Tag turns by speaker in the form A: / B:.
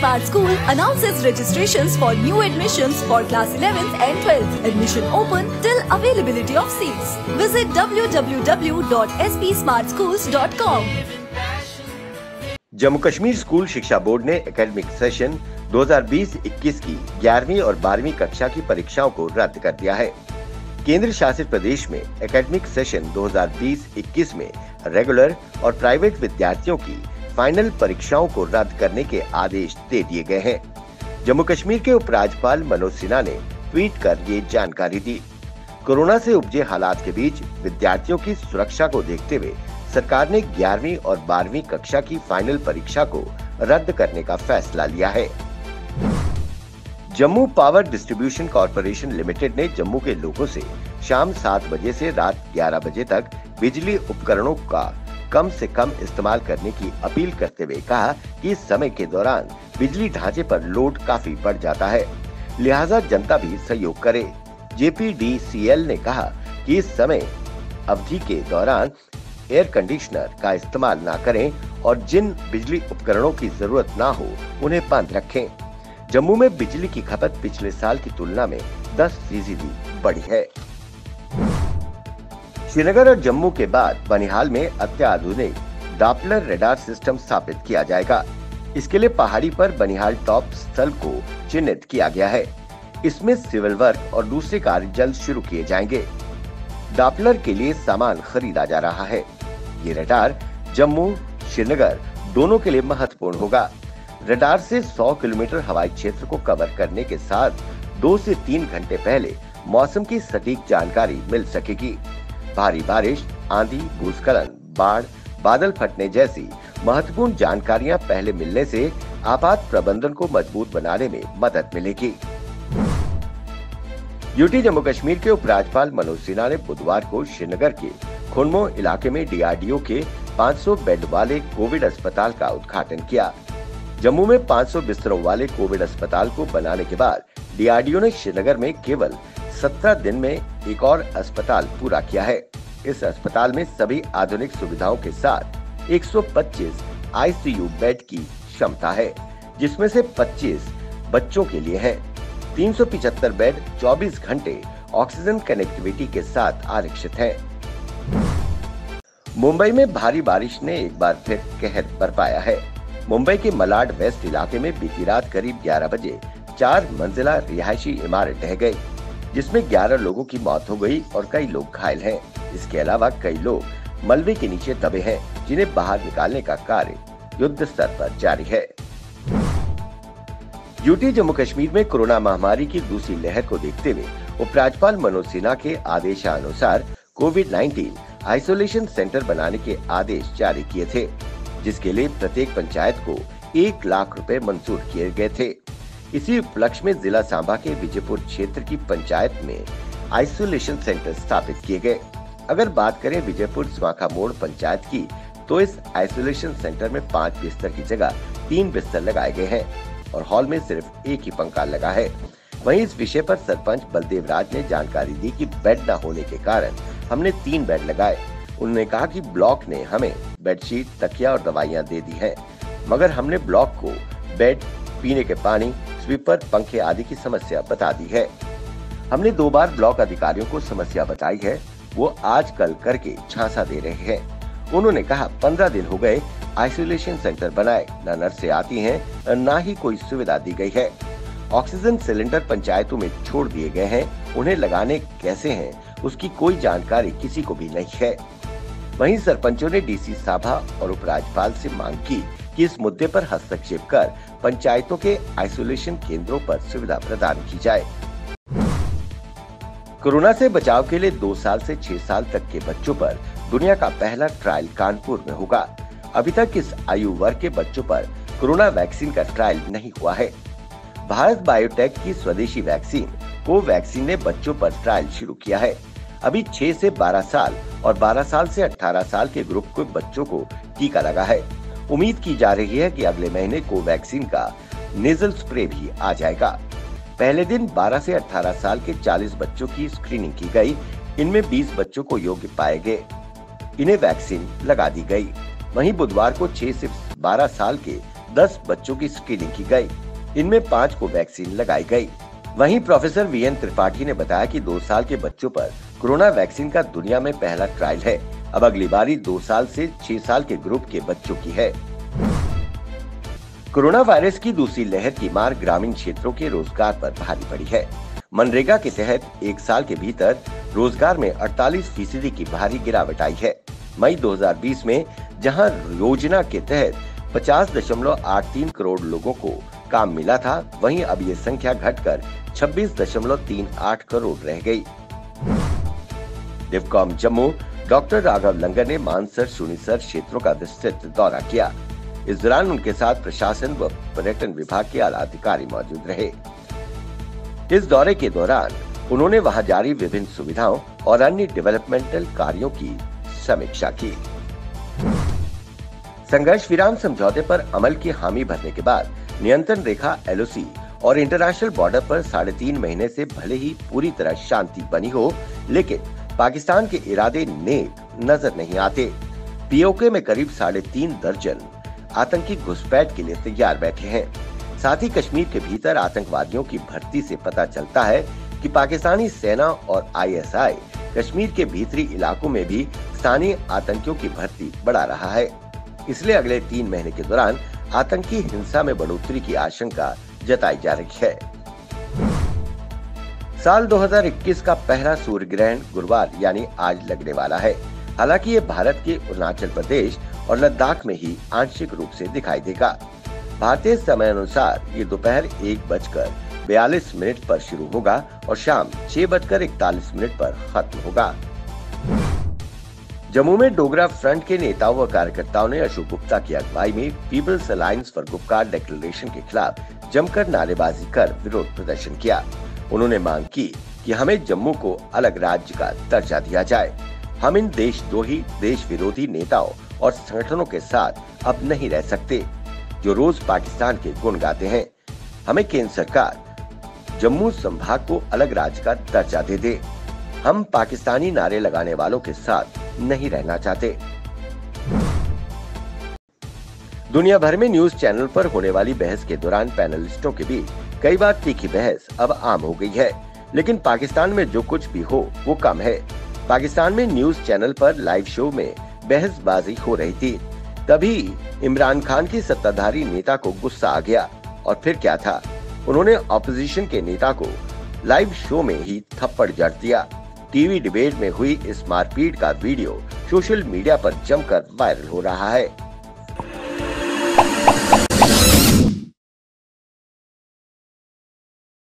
A: Smart School announces registrations for new admissions for class 11th and 12th. Admission open till availability of seats. Visit www.spsmartschools.com.
B: Jammu Kashmir school शिक्षा board ने academic session 2020-21 की 11वीं और 12वीं कक्षा की परीक्षाओं को रद्द कर दिया है। केंद्र शासित प्रदेश में एकेडमिक सेशन 2020-21 में रेगुलर और प्राइवेट विद्यार्थियों की फाइनल परीक्षाओं को रद्द करने के आदेश दे दिए गए हैं। जम्मू कश्मीर के उपराज्यपाल मनोज सिन्हा ने ट्वीट कर ये जानकारी दी। कोरोना से उपजे हालात के बीच विद्यार्थियों की सुरक्षा को देखते हुए सरकार ने 11वीं और 12वीं कक्षा की फाइनल परीक्षा को रद्द करने का फैसला लिया है। Jammu power distribution corporation limited ने जम्मू के लोगों से शाम 7 बजे से रात 11 बजे तक बिजली उपकरणों का कम से कम इस्तेमाल करने की अपील करते हुए कहा कि इस समय के दौरान बिजली ढांचे पर लोड काफी बढ़ जाता है, लिहाजा जनता भी सहयोग करे। JPDCL ने कहा कि इस समय अवधि के दौरान एयर कंडीशनर का इस्तेमाल ना करें और जिन बिजली उपकरणों की जरूरत ना हो उन्हें बंद रखें। जम्मू में बिजली की खपत पिछले साल की तुलना में 10% बढ़ी है। श्रीनगर और जम्मू के बाद बनिहाल में अत्याधुनिक डॉपलर रडार सिस्टम स्थापित किया जाएगा। इसके लिए पहाड़ी पर बनिहाल टॉप स्थल को चिन्हित किया गया है। इसमें सिविल वर्क और दूसरे कार्य जल्द शुरू किए जाएंगे। डॉपलर के लिए सामान खरीदा जा रहा है। ये रडार जम्मू श्रीनगर दोनों के लिए महत्वपूर्ण होगा। रडार से 100 किलोमीटर हवाई क्षेत्र को कवर करने के साथ 2 से 3 घंटे पहले मौसम की सटीक जानकारी मिल सकेगी। भारी बारिश, आंधी, भूस्खलन, बाढ़, बादल फटने जैसी महत्वपूर्ण जानकारियां पहले मिलने से आपात प्रबंधन को मजबूत बनाने में मदद मिलेगी। यूटी जम्मू कश्मीर के उपराज्यपाल मनोज सिन्हा ने बुधवार को श्रीनगर के खुनमो इलाके में DRDO के 500 बेड वाले कोविड अस्पताल का उद्घाटन किया। जम्मू में 500 बिस्तरों वाले कोविड अस्पताल को बनाने के बाद DRDO ने श्रीनगर में केवल 17 दिन में एक और अस्पताल पूरा किया है। इस अस्पताल में सभी आधुनिक सुविधाओं के साथ 125 ICU बेड की क्षमता है, जिसमें से 25 बच्चों के लिए है। 375 बेड 24 घंटे ऑक्सीजन कनेक्टिविटी के साथ आरक्षित हैं। मुंबई में भारी बारिश ने एक बार फिर कहर बरपाया है। मुंबई के मलाड वेस्ट इलाके में बीती रात करीब 11 बजे 4 मंजिला रिहायशी इमारत ढह गई, जिसमें 11 लोगों की मौत हो गई और कई लोग घायल हैं। इसके अलावा कई लोग मलबे के नीचे दबे हैं, जिन्हें बाहर निकालने का कार्य युद्ध स्तर पर जारी है। यूटी जम्मू कश्मीर में कोरोना महामारी की दूसरी लहर को देखते हुए उपराज्यपाल मनोज सिन्हा के आदेशानुसार कोविड-19 आइसोलेशन सेंटर बनाने के आदेश जारी किए थे, जिसके लिए प्रत्येक पंचायत को 1 लाख रुपए मंजूर किए गए थे। इसी उपलक्ष्य में जिला सांबा के विजयपुर क्षेत्र की पंचायत में आइसोलेशन सेंटर स्थापित किए गए। अगर बात करें विजयपुर स्वाखा मोड़ पंचायत की, तो इस आइसोलेशन सेंटर में 5 बिस्तर की जगह 3 बिस्तर लगाए गए हैं और हॉल में सिर्फ एक ही पंखा लगा है। वहीं इस विषय पर सरपंच बलदेव राज ने जानकारी दी कि बेड न होने के कारण हमने 3 बेड लगाए। उन्होंने कहा कि ब्लॉक ने हमें बेडशीट, तकिया और दवाइयां दे दी हैं, मगर हमने ब्लॉक को बेड, पीने के पानी, स्वीपर, पंखे आदि की समस्या बता दी है। हमने 2 बार ब्लॉक अधिकारियों को समस्या बताई है, वो आज कल करके झांसा दे रहे हैं। उन्होंने कहा 15 दिन हो गए आइसोलेशन सेंटर बनाए, न नर्सें आती हैं, न ही कोई सुविधा दी गई है। ऑक्सीजन सिलेंडर पंचायतों में छोड़ दिए गए हैं, उन्हें लगाने कैसे हैं उसकी कोई जानकारी किसी को भी नहीं है। वहीं सरपंचों ने DC साभा और उपराज्यपाल से मांग की कि इस मुद्दे पर हस्तक्षेप कर पंचायतों के आइसोलेशन केंद्रों पर सुविधा प्रदान की जाए। कोरोना से बचाव के लिए 2 साल से 6 साल तक के बच्चों पर दुनिया का पहला ट्रायल कानपुर में होगा। अभी तक इस आयु वर्ग के बच्चों पर कोरोना वैक्सीन का ट्रायल नहीं हुआ है। भारत बायोटेक की स्वदेशी वैक्सीन कोवैक्सीन ने बच्चों पर ट्रायल शुरू किया है। अभी 6 से 12 साल और 12 साल से 18 साल के ग्रुप के बच्चों को टीका लगा है। उम्मीद की जा रही है कि अगले महीने कोवैक्सीन का नेजल स्प्रे भी आ जाएगा। पहले दिन 12 से 18 साल के 40 बच्चों की स्क्रीनिंग की गई। इनमें 20 बच्चों को योग्य पाए गए, इन्हें वैक्सीन लगा दी गई। वहीं बुधवार को 6 से 12 साल के 10 बच्चों की स्क्रीनिंग की गई। इनमें 5 को वैक्सीन लगाई गई। वहीं प्रोफेसर वीएन त्रिपाठी ने बताया कि 2 साल के बच्चों पर कोरोना वैक्सीन का दुनिया में पहला ट्रायल है। अब अगली बारी 2 साल से 6 साल के ग्रुप के बच्चों की है। कोरोना वायरस की दूसरी लहर की मार ग्रामीण क्षेत्रों के रोजगार पर भारी पड़ी है। मनरेगा के तहत 1 साल के भीतर रोजगार में 48% की भारी गिरावट आई है। मई 2020 में जहां योजना के तहत 50.83 करोड़ लोगों को काम मिला था, वहीं अब ये संख्या घटकर 26.38 करोड़ रह गई। डिवकॉम जम्मू डॉक्टर राघव लंगर ने मानसर सुनीसर क्षेत्रों का विस्तृत दौरा किया। इस दौरान उनके साथ प्रशासन व पर्यटन विभाग के आला अधिकारी मौजूद रहे। इस दौरे के दौरान उन्होंने वहां जारी विभिन्न सुविधाओं और अन्य डेवलपमेंटल कार्यों की समीक्षा की। संघर्ष विराम समझौते पर अमल की हामी भरने के बाद नियंत्रण रेखा LOC और इंटरनेशनल बॉर्डर पर 3.5 महीने से भले ही पूरी तरह शांति बनी हो, लेकिन पाकिस्तान के इरादे नेक नजर नहीं आते। POK में करीब 3.5 दर्जन आतंकी घुसपैठ के लिए तैयार बैठे हैं। साथ ही कश्मीर के भीतर आतंकवादियों की भर्ती से पता चलता है कि पाकिस्तानी सेना और ISI कश्मीर के भीतरी इलाकों में भी स्थानीय आतंकियों की भर्ती बढ़ा रहा है। इसलिए अगले 3 महीने के दौरान आतंकी हिंसा में बढ़ोतरी की आशंका जताई जा रही है। साल 2021 का पहला सूर्य ग्रहण गुरुवार यानी आज लगने वाला है। हालांकि ये भारत के अरुणाचल प्रदेश और लद्दाख में ही आंशिक रूप से दिखाई देगा। भारतीय समय अनुसार ये दोपहर 1:42 पर शुरू होगा और शाम 6:41 पर खत्म होगा। जम्मू में डोगरा फ्रंट के नेताओं व कार्यकर्ताओं ने अशोक गुप्ता की अगुवाई में People's Alliance for Gupkar Declaration के खिलाफ जमकर नारेबाजी कर विरोध प्रदर्शन किया। उन्होंने मांग की कि हमें जम्मू को अलग राज्य का दर्जा दिया जाए। हम इन देशद्रोही, देश विरोधी नेताओं और संगठनों के साथ अब नहीं रह सकते जो रोज पाकिस्तान के गुण गाते हैं। हमें केंद्र सरकार जम्मू संभाग को अलग राज्य का दर्जा दे दे। हम पाकिस्तानी नारे लगाने वालों के साथ नहीं रहना चाहते। दुनिया भर में न्यूज चैनल पर होने वाली बहस के दौरान पैनलिस्टों के बीच कई बार तीखी बहस अब आम हो गई है, लेकिन पाकिस्तान में जो कुछ भी हो वो कम है। पाकिस्तान में न्यूज चैनल पर लाइव शो में बहसबाजी हो रही थी, तभी इमरान खान की सत्ताधारी नेता को गुस्सा आ गया और फिर क्या था, उन्होंने ऑपोजिशन के नेता को लाइव शो में ही थप्पड़ जड़ दिया। टीवी डिबेट में हुई इस मारपीट का वीडियो सोशल मीडिया पर जमकर वायरल हो रहा है।